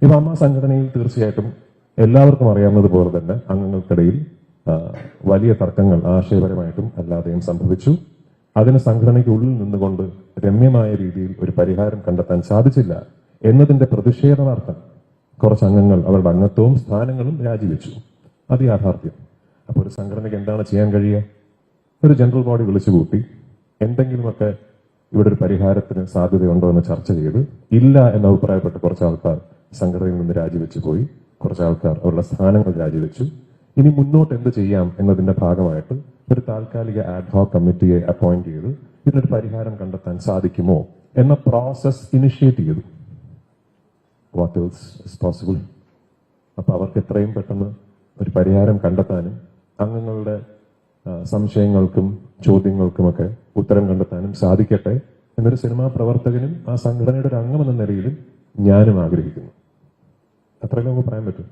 ഇപ്പൊ അമ്മ സംഘടനയിൽ തീർച്ചയായിട്ടും എല്ലാവർക്കും അറിയാവുന്നത് പോലെ തന്നെ അംഗങ്ങൾക്കിടയിൽ വലിയ തർക്കങ്ങൾ ആശയപരമായിട്ടും അല്ലാതെയും സംഭവിച്ചു. അതിന് സംഘടനയ്ക്കുള്ളിൽ നിന്നുകൊണ്ട് രമ്യമായ രീതിയിൽ ഒരു പരിഹാരം കണ്ടെത്താൻ സാധിച്ചില്ല എന്നതിന്റെ പ്രതിഷേധാർത്ഥം കുറച്ച് അംഗങ്ങൾ അവരുടെ അംഗത്വവും സ്ഥാനങ്ങളും രാജിവെച്ചു. അത് യാഥാർത്ഥ്യം. അപ്പോൾ ഒരു സംഘടനയ്ക്ക് എന്താണ് ചെയ്യാൻ കഴിയുക? ഒരു ജനറൽ ബോഡി വിളിച്ചുകൂട്ടി എന്തെങ്കിലുമൊക്കെ ഇവിടെ ഒരു പരിഹാരത്തിന് സാധ്യതയുണ്ടോ എന്ന് ചർച്ച ചെയ്ത് ഇല്ല എന്ന് അഭിപ്രായപ്പെട്ട കുറച്ച് ആൾക്കാർ സംഘടനയിൽ നിന്ന് രാജിവെച്ചു പോയി. കുറച്ച് ആൾക്കാർ അവരുടെ സ്ഥാനങ്ങൾ രാജിവെച്ചു. ഇനി മുന്നോട്ട് എന്ത് ചെയ്യാം എന്നതിന്റെ ഭാഗമായിട്ട് ഒരു താൽക്കാലിക ആഡ്ഹോക് കമ്മിറ്റിയെ അപ്പോയിന്റ് ചെയ്ത് ഇതിനൊരു പരിഹാരം കണ്ടെത്താൻ സാധിക്കുമോ എന്ന പ്രോസസ് ഇനിഷ്യേറ്റ് ചെയ്തു. What else is possible? അപ്പൊ അവർക്ക് എത്രയും പെട്ടെന്ന് ഒരു പരിഹാരം കണ്ടെത്താനും അംഗങ്ങളുടെ സംശയങ്ങൾക്കും ചോദ്യങ്ങൾക്കുമൊക്കെ ഉത്തരം കണ്ടെത്താനും സാധിക്കട്ടെ എന്നൊരു സിനിമാ പ്രവർത്തകനും ആ സംഘടനയുടെ ഒരു അംഗം എന്ന നിലയിലും ഞാനും ആഗ്രഹിക്കുന്നു. അത്രയും നമുക്ക് പറയാൻ പറ്റും.